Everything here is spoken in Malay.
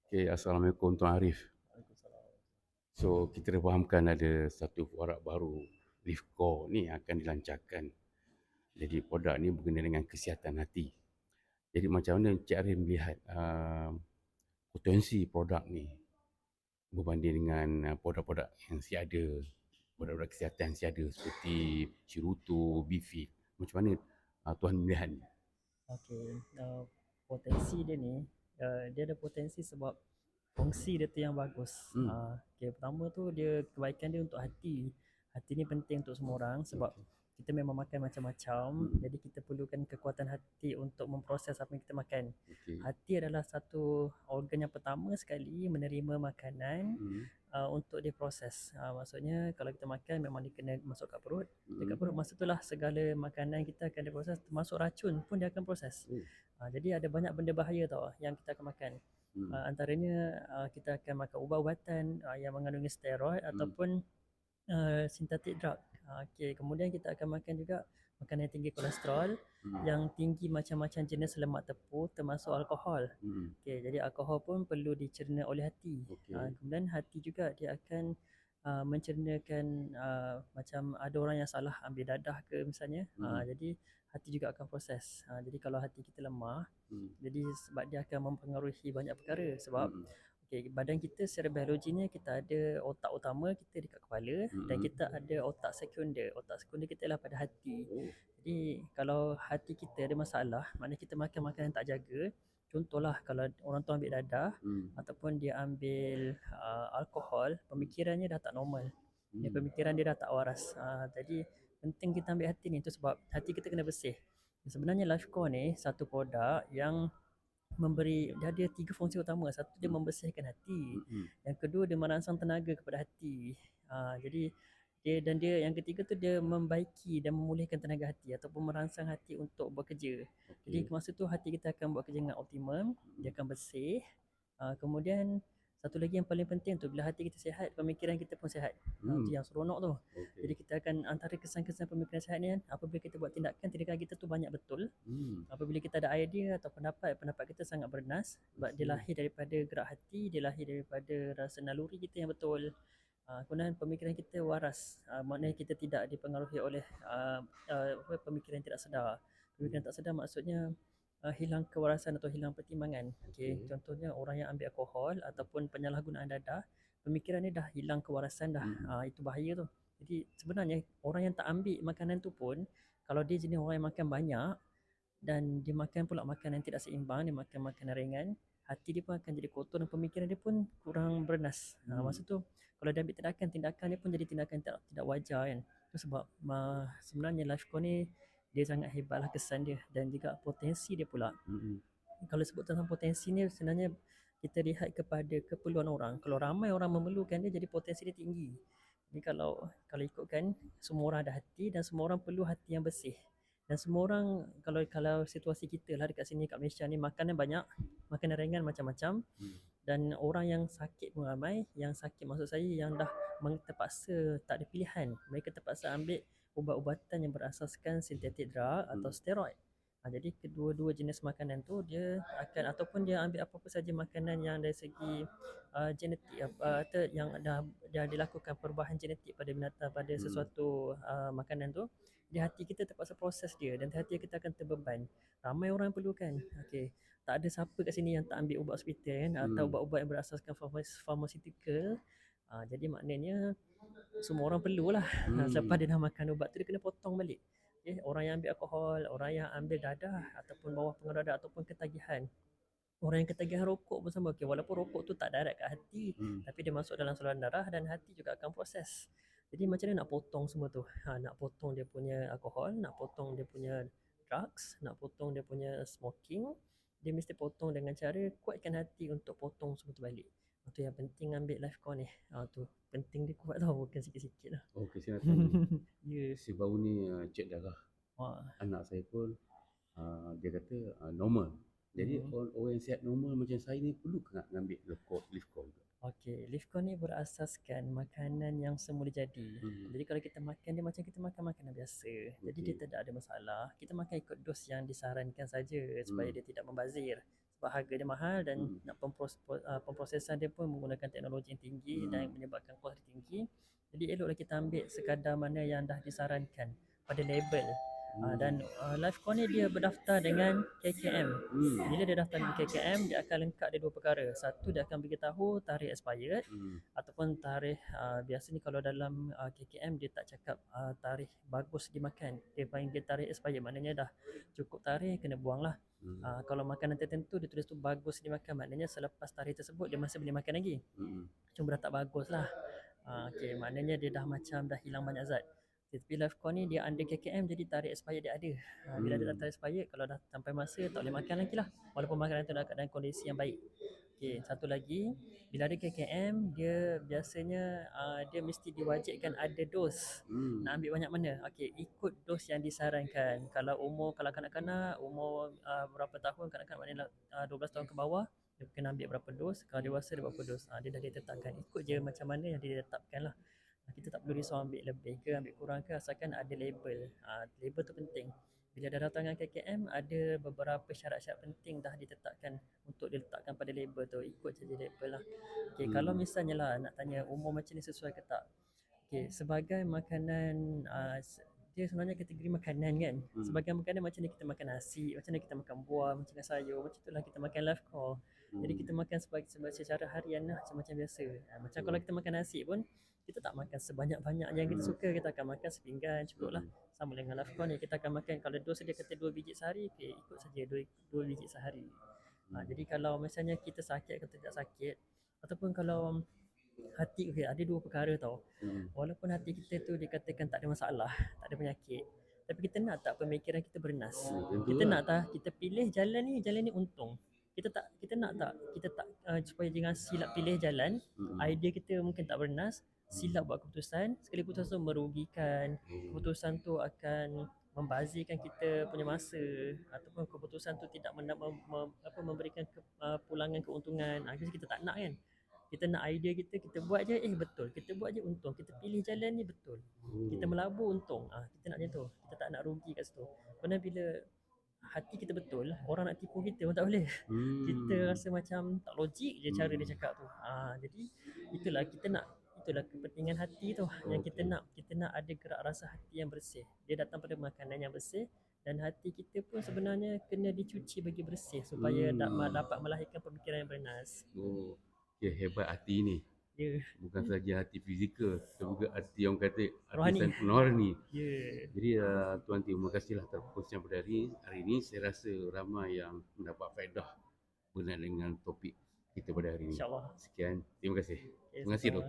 Okay, Assalamualaikum Tuan Arif. Waalaikumsalam. So, kita dah fahamkan ada satu produk baru, Liftcore ni akan dilancarkan. Jadi, produk ni berkaitan dengan kesihatan hati. Jadi, macam mana Encik Arif melihat potensi produk ni berbanding dengan produk-produk yang siada, produk-produk kesihatan yang siada seperti Ciruto, Bifit. Macam mana Tuan melihat ni? Okey, potensi dia ni, dia ada potensi sebab fungsi dia tu yang bagus. Hmm. Okey, pertama tu dia kebaikan dia untuk hati. Hati ni penting untuk semua orang sebab Okey. kita memang makan macam-macam, Hmm. jadi kita perlukan kekuatan hati untuk memproses apa yang kita makan. Okey. Hati adalah satu organ yang pertama sekali menerima makanan Hmm. untuk diproses. Maksudnya kalau kita makan memang dia kena masuk kat perut. Dekat Hmm. perut masa itulah segala makanan kita akan diproses, termasuk racun pun dia akan proses. Oh. Jadi ada banyak benda bahaya tau yang kita akan makan. Hmm. Antaranya kita akan makan ubat-ubatan yang mengandungi steroid Hmm. ataupun synthetic drug. Okay. Kemudian kita akan makan juga makanan yang tinggi kolesterol, yang tinggi macam-macam jenis lemak tepung termasuk alkohol. Hmm. Okay. Jadi alkohol pun perlu dicerna oleh hati. Okey. Kemudian hati juga dia akan mencernakan macam ada orang yang salah ambil dadah ke misalnya. Jadi hati juga akan proses. Jadi kalau hati kita lemah, jadi sebab dia akan mempengaruhi banyak perkara sebab okay, badan kita secara biologinya kita ada otak utama kita dekat kepala dan kita ada otak sekunder. Otak sekunder kita adalah pada hati. Oh. Jadi kalau hati kita ada masalah, maknanya kita makan makanan tak jaga. Contohlah kalau orang tu ambil dadah ataupun dia ambil alkohol, pemikirannya dah tak normal. Pemikiran dia dah tak waras. Jadi penting kita ambil hati ni tu sebab hati kita kena bersih. Sebenarnya Lifecore ni satu produk yang dia ada 3 fungsi utama. Satu, dia membersihkan hati. Yang kedua, dia merangsang tenaga kepada hati. Jadi dia yang ketiga tu dia membaiki dan memulihkan tenaga hati ataupun merangsang hati untuk bekerja. Jadi masa tu hati kita akan buat kerja dengan optimum, dia akan bersih. Kemudian satu lagi yang paling penting tu, bila hati kita sihat, pemikiran kita pun sihat. Itu yang seronok tu. Jadi kita akan antara kesan-kesan pemikiran sihat ni kan, apabila kita buat tindakan kita tu banyak betul. Apabila kita ada idea atau pendapat kita sangat bernas sebab dia lahir daripada gerak hati, dia lahir daripada rasa naluri kita yang betul. Kemudian pemikiran kita waras, maknanya kita tidak dipengaruhi oleh pemikiran tidak sedar. Pemikiran tak sedar maksudnya hilang kewarasan atau hilang pertimbangan. Okay. Contohnya orang yang ambil alkohol ataupun penyalahgunaan dadah, pemikiran ni dah hilang kewarasan dah. Itu bahaya tu. Jadi sebenarnya orang yang tak ambil makanan tu pun, kalau dia jenis orang yang makan banyak dan dia makan pula makanan yang tidak seimbang, dia makan makanan ringan, hati dia pun akan jadi kotor dan pemikiran dia pun kurang bernas. Masa tu kalau dia ambil tindakan dia pun jadi tindakan tidak wajar kan. Itu sebab sebenarnya Lifecore ni dia sangat hebat lah kesan dia dan juga potensi dia pula. Kalau sebut tentang potensi ni sebenarnya kita lihat kepada keperluan orang. Kalau ramai orang memerlukan dia, jadi potensi dia tinggi. Jadi kalau ikutkan, semua orang ada hati dan semua orang perlu hati yang bersih. Dan semua orang kalau situasi kita lah dekat sini kat Malaysia ni, makanan banyak, makanan ringan macam-macam, dan orang yang sakit pun ramai. Yang sakit maksud saya yang dah terpaksa tak ada pilihan, mereka terpaksa ambil ubat-ubatan yang berasaskan synthetic drug atau steroid. Jadi kedua-dua jenis makanan tu dia akan ataupun dia ambil apa-apa saja makanan yang dari segi genetik atau yang dah dilakukan perubahan genetik pada binatang pada sesuatu makanan tu, di hati kita terpaksa proses dia dan hati kita akan terbeban. Ramai orang perlukan. Okey. Tak ada siapa kat sini yang tak ambil ubat hospital kan atau ubat-ubat yang berasaskan pharmaceutical. Jadi maknanya semua orang perlulah. Selepas dia dah makan ubat tu dia kena potong balik. Okay. Orang yang ambil alkohol, orang yang ambil dadah ataupun bawah pengaruh dadah ataupun ketagihan. Orang yang ketagihan rokok pun sama. Okay, walaupun rokok tu tak direct kat hati, tapi dia masuk dalam saluran darah dan hati juga akan proses. Jadi macam mana nak potong semua tu? Nak potong dia punya alkohol, nak potong dia punya drugs, nak potong dia punya smoking, dia mesti potong dengan cara kuatkan hati untuk potong semua tu balik. Itu yang penting ambil Lifecore ni. Tu penting dia kuat tau, bukan sikit-sikit lah. Okey, saya nak tanya. Ya. Si baru ni cek darah. Wah. Anak saya pun dia kata normal. Jadi orang yang sihat normal macam saya ni perlu ke nak ambil Liftcore juga? Okey, Lifecore ni berasaskan makanan yang semula jadi. Jadi kalau kita makan dia macam kita makan makanan biasa. Jadi dia tidak ada masalah. Kita makan ikut dos yang disarankan saja supaya dia tidak membazir. sebab harga dia mahal dan nak pemprosesan dia pun menggunakan teknologi yang tinggi dan menyebabkan kos dia tinggi. Jadi eloklah kita ambil sekadar mana yang dah disarankan pada label. Dan Lifecore ni dia berdaftar dengan KKM. Bila dia daftar dengan KKM, dia akan lengkap dia dua perkara. Satu, dia akan beritahu tarikh expired ataupun tarikh biasanya kalau dalam KKM dia tak cakap tarikh bagus dimakan. Dia panggil tarikh expired, maknanya dah cukup tarikh kena buang lah. Kalau makanan tertentu dia tulis tu bagus dimakan, maknanya selepas tarikh tersebut dia masih boleh makan lagi. Cuma dah tak bagus lah. Okay, maknanya dia dah macam dah hilang banyak zat. Tapi Lifecore ni dia under KKM, jadi tarikh expired dia ada. Bila ada tarikh expired, kalau dah sampai masa tak boleh makan lagi lah, walaupun makanan tu dah dalam kondisi yang baik. Okay, satu lagi, bila ada KKM, dia biasanya dia mesti diwajibkan ada dos. Nak ambil banyak mana? Okay, ikut dos yang disarankan. Kalau kanak-kanak umur berapa tahun, kanak-kanak maknanya 12 tahun ke bawah, dia kena ambil berapa dos. Kalau dewasa dia berapa dos. Dia dah ditetapkan. Ikut je macam mana yang ditetapkan lah. Kita tak perlu risau ambil lebih ke ambil kurang ke, asalkan ada label. Label tu penting. Bila dah datang dengan KKM, ada beberapa syarat-syarat penting dah ditetapkan untuk diletakkan pada label tu. Ikut saja label lah. Okay, kalau misalnya lah nak tanya umur macam ni sesuai ke tak. Okay, sebagai makanan, dia sebenarnya kategori makanan kan. Sebagai makanan macam ni kita makan nasi, macam ni kita makan buah, macam ni sayur, macam itulah kita makan Lifecore. Jadi kita makan secara harian lah, macam biasa. Macam kalau kita makan nasi pun, kita tak makan sebanyak-banyak yang kita suka, kita akan makan sepinggan cukup lah. Sama dengan Lifecore ni, kita akan makan, kalau dos dia kata 2 biji sehari, okay, ikut saja 2 biji sehari. Jadi kalau misalnya kita sakit atau tidak sakit, ataupun kalau hati, okay, ada dua perkara tau. Walaupun hati kita tu dikatakan tak ada masalah, tak ada penyakit, tapi kita nak tak pemikiran kita bernas? Kita nak tak kita pilih jalan ni untung? Kita nak tak supaya jangan silap pilih jalan. Idea kita mungkin tak bernas, silap buat keputusan, sekali keputusan tu merugikan, keputusan tu akan membazirkan kita punya masa, ataupun keputusan tu tidak memberikan pulangan keuntungan. Jadi kita tak nak kan. Kita nak idea kita buat je betul, kita buat je untung, kita pilih jalan ni betul, kita melabur untung. Kita nak macam tu, kita tak nak rugi kat situ. Kerana bila hati kita betul, orang nak tipu kita pun tak boleh. Kita rasa macam tak logik je cara dia cakap tu. Jadi itulah kepentingan hati tu yang kita nak ada gerak rasa hati yang bersih. Dia datang pada makanan yang bersih, dan hati kita pun sebenarnya kena dicuci bagi bersih supaya dapat melahirkan pemikiran yang bernas. Ya, hebat hati ni. Bukan saja hati fizikal, tapi juga hati yang kata rohani. Rohani. Jadi Tuan Tio, terima kasihlah atas perkongsian pada hari ini. Saya rasa ramai yang mendapat faedah berkenaan dengan topik kita pada hari ini. InsyaAllah. Sekian, terima kasih. Terima kasih, Dok.